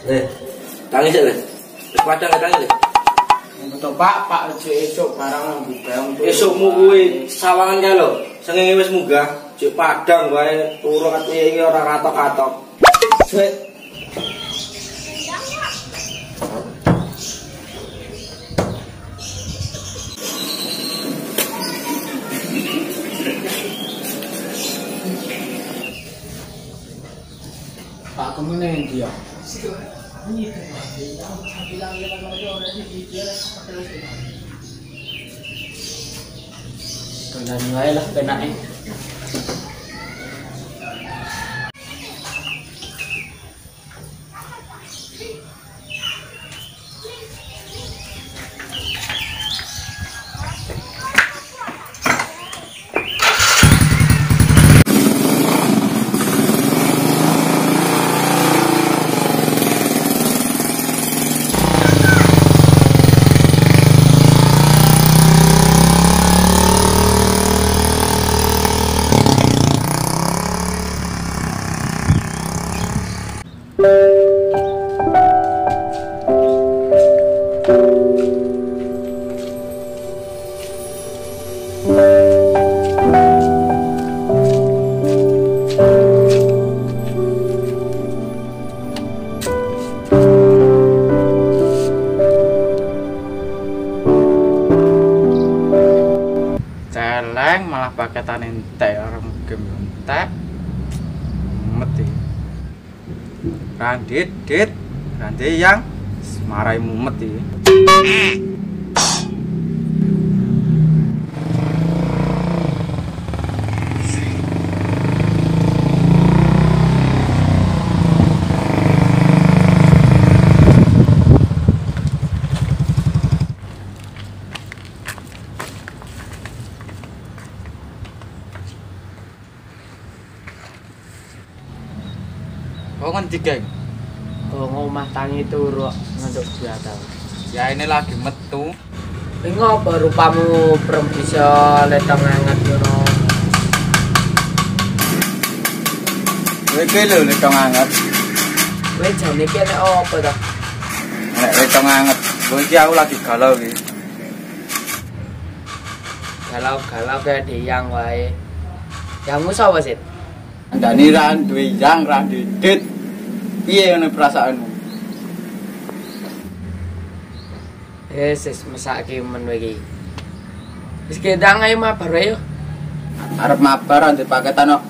Tangi sik, Wis. Wis padang tangi. Betul Pak esuk barang mbang. Esukmu kuwi sawangan kae lho. Sengenge wis munggah, jek padang wae turu kate iki ora katok-katok. Sik. Pak kemana dia? Kena wae lah penake. Celeng malah paketan entek orang game entek. Mumet iki. Randit yang marai mumet iki. Kau ngendi, Geng? Oh ngomah tangi turu ngenduk biata. Ya ini lagi metu. Ini ngapa rupamu belum bisa letang hangat ngono. Kowe iki lho letong anget. Kowe jam iki nek apa ta? Nek letong anget. Kowe iki aku lagi galau iki. Galau-galau kayak diyang wae. Yangmu sapa sih? Andani ra duwe yang ra didit. Piye ngene perasaanmu? Wis mesake men iki. Wis kedang ae mabar ae yo. Arep mabar ndek paketan kok.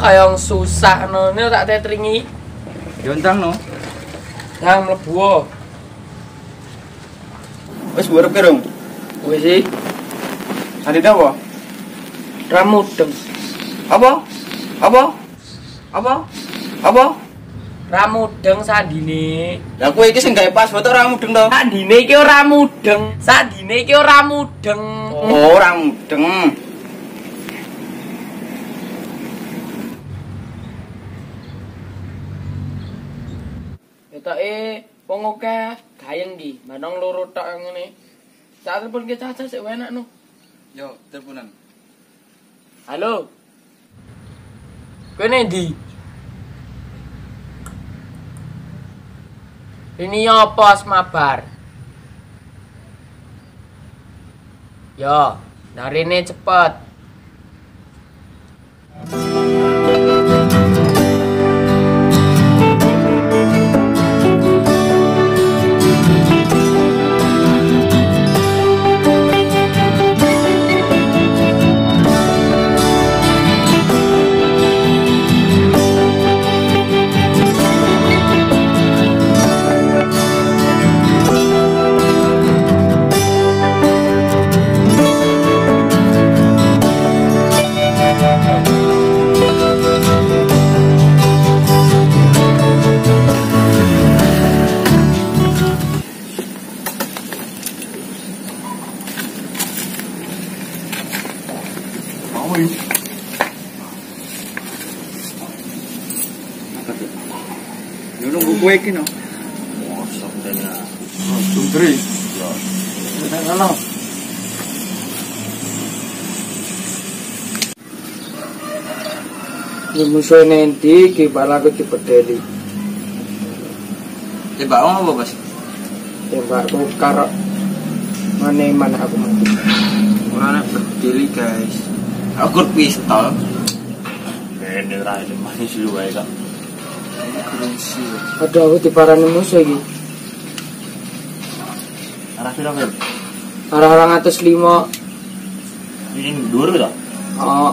Kaya susah no. Ini tak tetringi. Yontang no. Nang mlebu. Wis burep ki rung. Wis iki Tadi dawa. ramudeng. Apa? Ramudeng sandine. Lah kowe iki sing gawe pas foto ora mudeng to? Sandine iki ora mudeng. Sandine iki ora mudeng. Oh, ora mudeng. Ketoke wong akeh gayeng iki, manong loro tok ngene. Tak telepon ke Caca sik enak no. Yo, teleponan. Halo. Kowe ndi? Ini apa mabar? Yo, narine cepet. Yo nunggu kowe iki no. Mosok dene. Sundri. Yo. Ngono. Musuh nanti kipala aku cepet deli. Tembak apa, Bos? Tembakku karo mana aku mati. Ora nek bedil guys. Aku pistol. Ini ra itu masih silu wae kok. Aduh aku diparani musuh iki. Arah piro, Bel? Arah 205. Ini dhuwur to? Oh.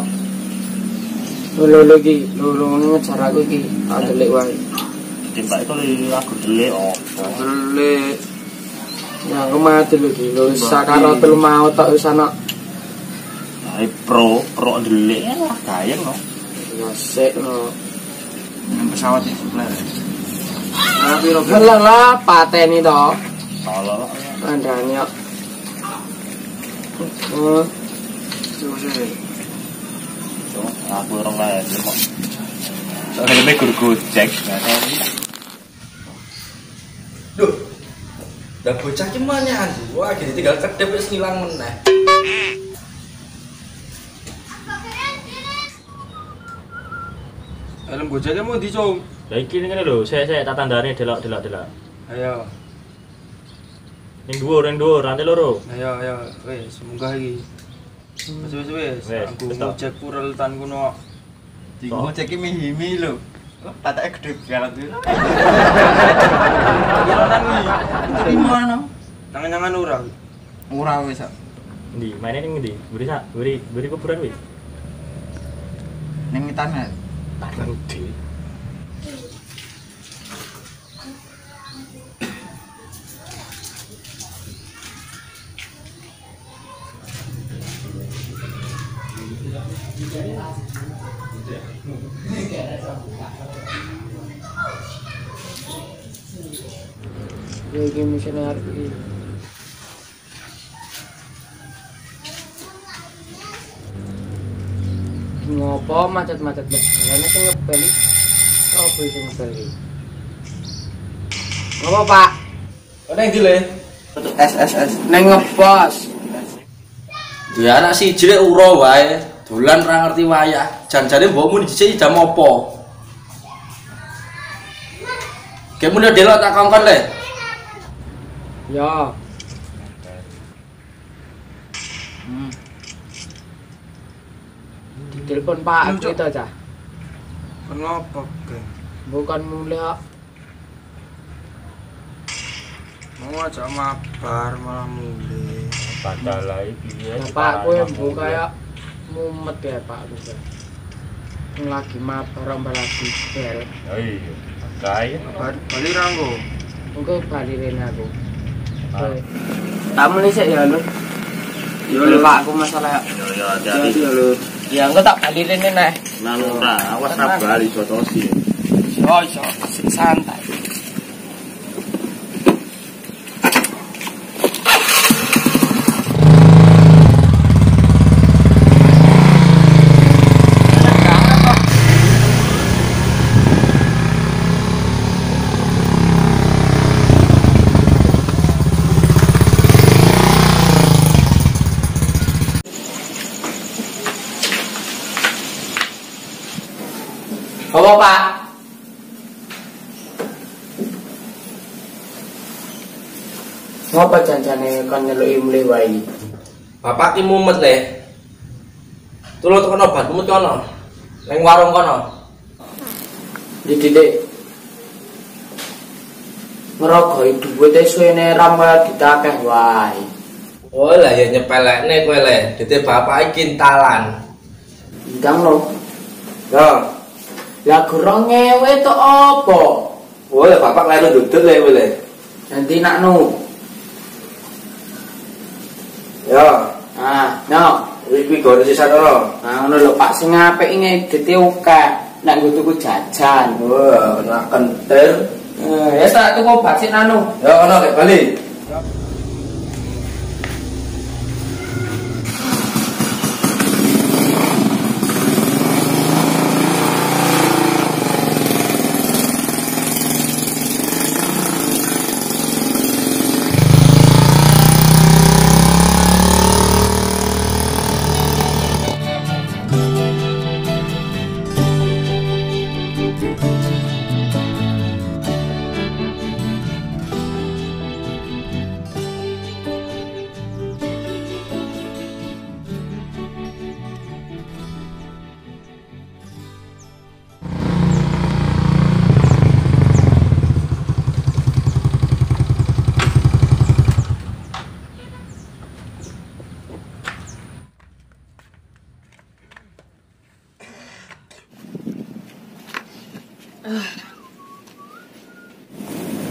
Lolo iki, lolo ngejar aku iki. Adelik wae. Tembak itu aku delik oh. Delik. Ya aku mati lho iki. Lho sakaro telu mau tok wis ana. Ai pro delik lah gayeng no. Ya sik no. Nang pesawat iki supply. Ora piro Lah pateni to. Tolol. Andane kok. Oh, sih. Aku orang lain kok. Soalnya guru gojek Duh. Lah bocah ki manyan. Wah, gini tinggal kedep wis ngilang meneh. Helm gojeknya mau di, Cung? Lah iki ngene lho, saya tak tandane delok. Ayo. Ning dhuwur, rantai loro. Ayo, wes, munggah iki. Wes. Aku ngojek pureletan kuno. Di ngojek iki mihimi lho. Patake gede banget iki. Kilonan iki. Iki mana? Tangan-tangan ora. Ora wis. Endi? Maine ning endi? Buri kuburan wis. Ning tanah. Tanah gede. ya iki misine arep iki. Ngopo macet-macet lah. Karena sing ngebel iki. Opo sing ngebel iki? Ngopo, Pak? Neng ndi le? S. Neng ngepos. Dia anak siji lek ura wae, dolan ra ngerti wayah. Janjane mbokmu dicicik jam opo? Kamu udah delok tak kongkon le? Ya. Ditelepon Pak aku itu aja. Kenapa, Geng? Bukan mulai. Mau aja mabar malah mulai. Padahal iki piye? Pak aku yang buka ya mumet ya Pak aku. Lagi mabar mbak lagi bel. Oh iya. Kae Bali ranggo. Engko bali rene aku. Tamu nih sik ya lho. Yo Pak aku masalah ya. Yo hati-hati. Iya lho. Ya engko tak bali rene neh. Nang ora, awas ra bali jotosi. Yo santai. Apa Pak? Ngapa janjane kon nyeluki mulai wae? Bapak ki mumet le. Tulung tekan obat mumet kono. Ning warung kono. Didik. Ngerogoi duwite suwene ramal ditakeh wae. Oh lah ya nyepelekne kowe le. Dite bapak iki kintalan. Ndang lho. Yo. Lah gurung ngewe to apa? Oh ya bapak lalu dudut le kowe le. Nanti naknu. Yo. Ah, no. Iki gore sisa loro. Nah, ngono lho Pak sing apik ngedite akeh. Nek nggo tuku jajan. Wah, nak kentir. Ya tak tuku obat sik nanu. Yo ono lek bali.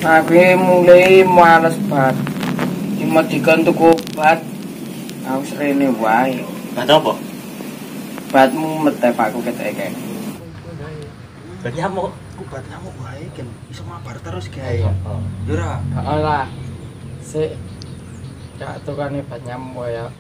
Aku mulai males banget. Cuma tuku obat. Aku serene wae. Bat apa? Obatmu metep aku ketek. Bat nyamuk. Obat nyamuk wae kan iso mabar terus gae. Iya. Yo ora. Heeh lah. Sik. Cak tukane obat nyamuk ya.